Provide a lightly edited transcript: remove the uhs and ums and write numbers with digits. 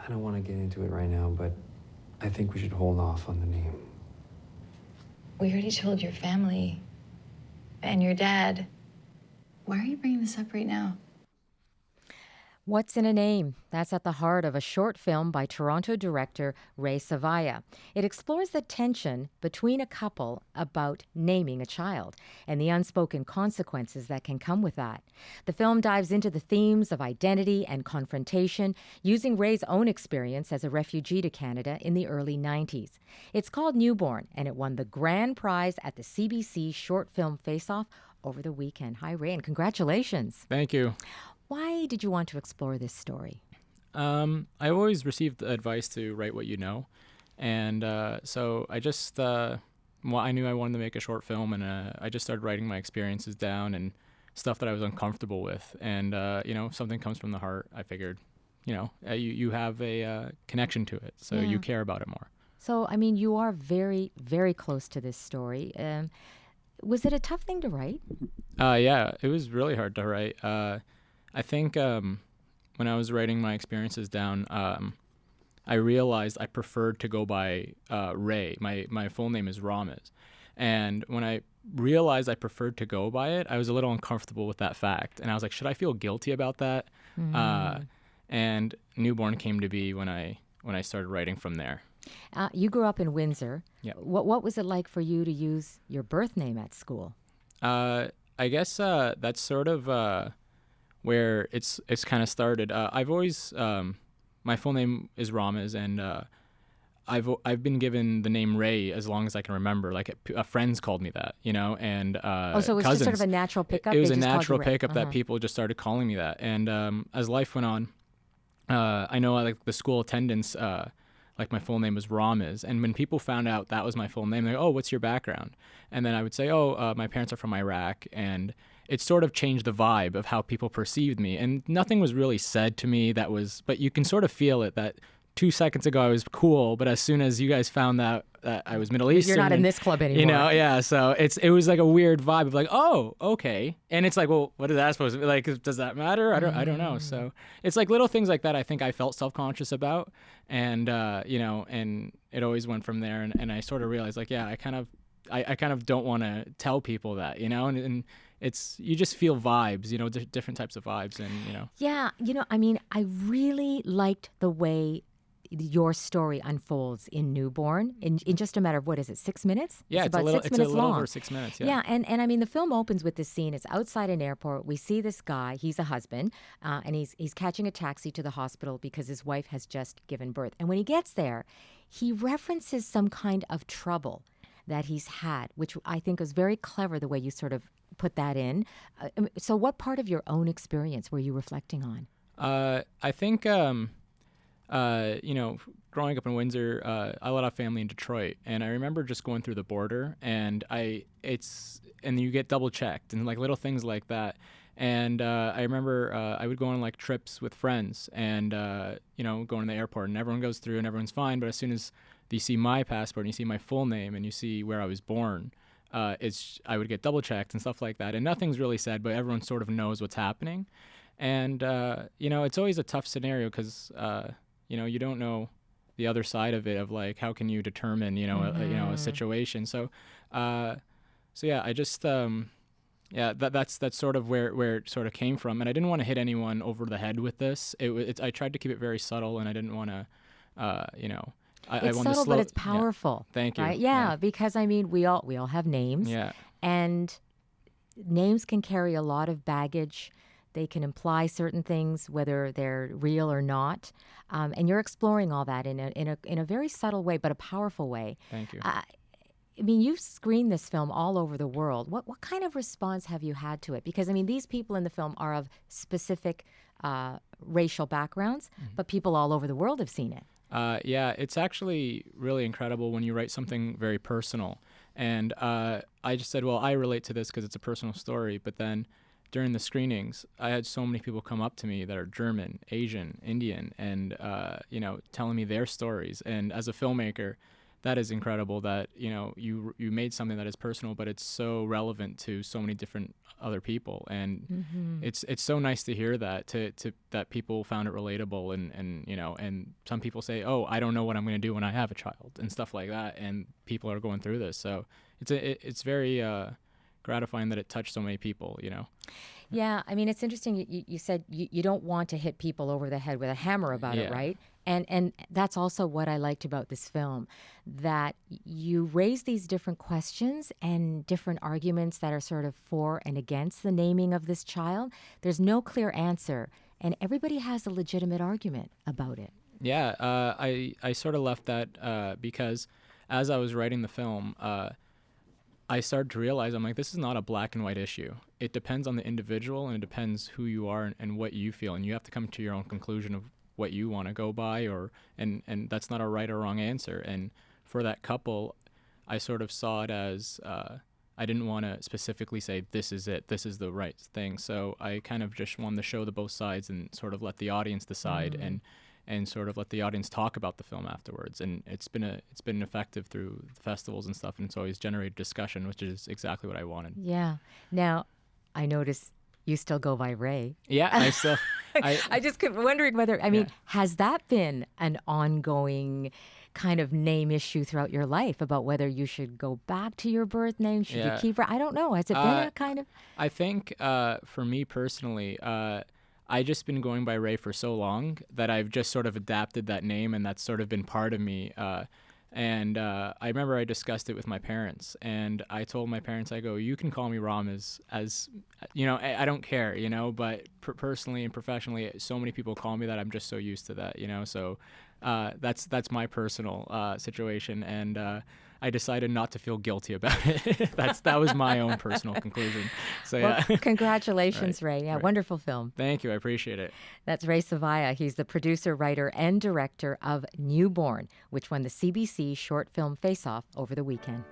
I don't want to get into it right now, but I think we should hold off on the name. We already told your family and your dad. Why are you bringing this up right now? What's in a Name? That's at the heart of a short film by Toronto director Ray Savaya. It explores the tension between a couple about naming a child and the unspoken consequences that can come with that. The film dives into the themes of identity and confrontation, using Ray's own experience as a refugee to Canada in the early 90s. It's called Newborn, and it won the grand prize at the CBC Short Film Face-Off over the weekend. Hi, Ray, and congratulations. Thank you. Why did you want to explore this story? I always received advice to write what you know. And so I just, I knew I wanted to make a short film, and I just started writing my experiences down and stuff that I was uncomfortable with. And, if something comes from the heart, I figured, you have a connection to it, so you care about it more. So, you are very, very close to this story. Was it a tough thing to write? Yeah, it was really hard to write. I think when I was writing my experiences down, I realized I preferred to go by Ray. My full name is Ramiz. And when I realized I preferred to go by it, I was a little uncomfortable with that fact. And I was like, should I feel guilty about that? And Newborn came to be when I started writing from there. You grew up in Windsor. Yep. What was it like for you to use your birth name at school? I guess that's sort of where it's kind of started. I've always my full name is Ramiz, and I've been given the name Ray as long as I can remember. Like friends called me that, and so it was cousins. Just sort of a natural pickup. It was They a just called natural you Ray. pickup that people just started calling me that. And as life went on, I know like the school attendance. Like my full name was Ramiz, and when people found out that was my full name, they're like, "Oh, what's your background?" And then I would say, "Oh, my parents are from Iraq," and it sort of changed the vibe of how people perceived me. And nothing was really said to me but you can sort of feel it that 2 seconds ago I was cool, but as soon as you guys found out that I was Middle Eastern, you're not in this club anymore. Yeah. So it was like a weird vibe of like, oh, okay. And it's like, well, what is that supposed to be? Like, does that matter? I don't know. So it's like little things like that I think I felt self-conscious about. And, and it always went from there. And I sort of realized like, yeah, I kind of don't want to tell people that, and it's, you just feel vibes, different types of vibes. And, Yeah. I really liked the way your story unfolds in Newborn in just a matter of, 6 minutes? Yeah, it's about 6 minutes a little long. over 6 minutes. Yeah, and the film opens with this scene. It's outside an airport. We see this guy. He's a husband, and he's catching a taxi to the hospital because his wife has just given birth. And when he gets there, he references some kind of trouble that he's had, which I think was very clever the way you sort of put that in. So what part of your own experience were you reflecting on? I think... growing up in Windsor, I had a family in Detroit, and I remember just going through the border, and you get double checked and like little things like that. And I remember I would go on like trips with friends, and going to the airport, and everyone goes through and everyone's fine. But as soon as you see my passport and you see my full name and you see where I was born, I would get double checked and stuff like that. And nothing's really said, but everyone sort of knows what's happening. And it's always a tough scenario because you don't know the other side of it of like how can you determine a situation. So yeah, I just that's sort of where it sort of came from, and I didn't want to hit anyone over the head with this. I tried to keep it very subtle, and I didn't want to It's subtle, but it's powerful. Yeah. Thank you. Right? Yeah, because we all have names. Yeah. And names can carry a lot of baggage. They can imply certain things, whether they're real or not. And you're exploring all that in a very subtle way, but a powerful way. Thank you. You've screened this film all over the world. What kind of response have you had to it? Because, these people in the film are of specific racial backgrounds, but people all over the world have seen it. Yeah, it's actually really incredible when you write something very personal. And I just said, well, I relate to this because it's a personal story. But then during the screenings, I had so many people come up to me that are German, Asian, Indian, and telling me their stories. And as a filmmaker, that is incredible that, you made something that is personal, but it's so relevant to so many different other people. And it's so nice to hear that, to that people found it relatable. And some people say, oh, I don't know what I'm going to do when I have a child and stuff like that. And people are going through this. So it's very gratifying that it touched so many people, Yeah, I mean, it's interesting. You said you don't want to hit people over the head with a hammer about it, Yeah. right? And that's also what I liked about this film, that you raise these different questions and different arguments that are sort of for and against the naming of this child. There's no clear answer, and everybody has a legitimate argument about it. Yeah, I sort of left that because as I was writing the film, I started to realize, I'm like, this is not a black and white issue. It depends on the individual, and it depends who you are and what you feel, and you have to come to your own conclusion of what you want to go by, and that's not a right or wrong answer. And for that couple, I sort of saw it as I didn't want to specifically say this is it, this is the right thing. So I kind of just wanted to show the both sides and sort of let the audience decide, and sort of let the audience talk about the film afterwards. And it's been effective through the festivals and stuff, and it's always generated discussion, which is exactly what I wanted. Yeah. Now, I notice you still go by Ray. Yeah, I just kept wondering whether, I mean, Yeah. has that been an ongoing kind of name issue throughout your life about whether you should go back to your birth name? Should you Yeah. keep it? I don't know. Has it been a kind of... I think for me personally, I just been going by Ray for so long that I've just sort of adapted that name, and that's sort of been part of me. And I remember I discussed it with my parents, and I told my parents, I go, you can call me Ram as I don't care, but personally and professionally, so many people call me that I'm just so used to that, so that's my personal situation. And I decided not to feel guilty about it. That was my own personal conclusion. So Well, yeah. congratulations, Right, Ray. Yeah, right. wonderful film. Thank you. I appreciate it. That's Ray Savaya. He's the producer, writer, and director of Newborn, which won the CBC Short Film Face-Off over the weekend.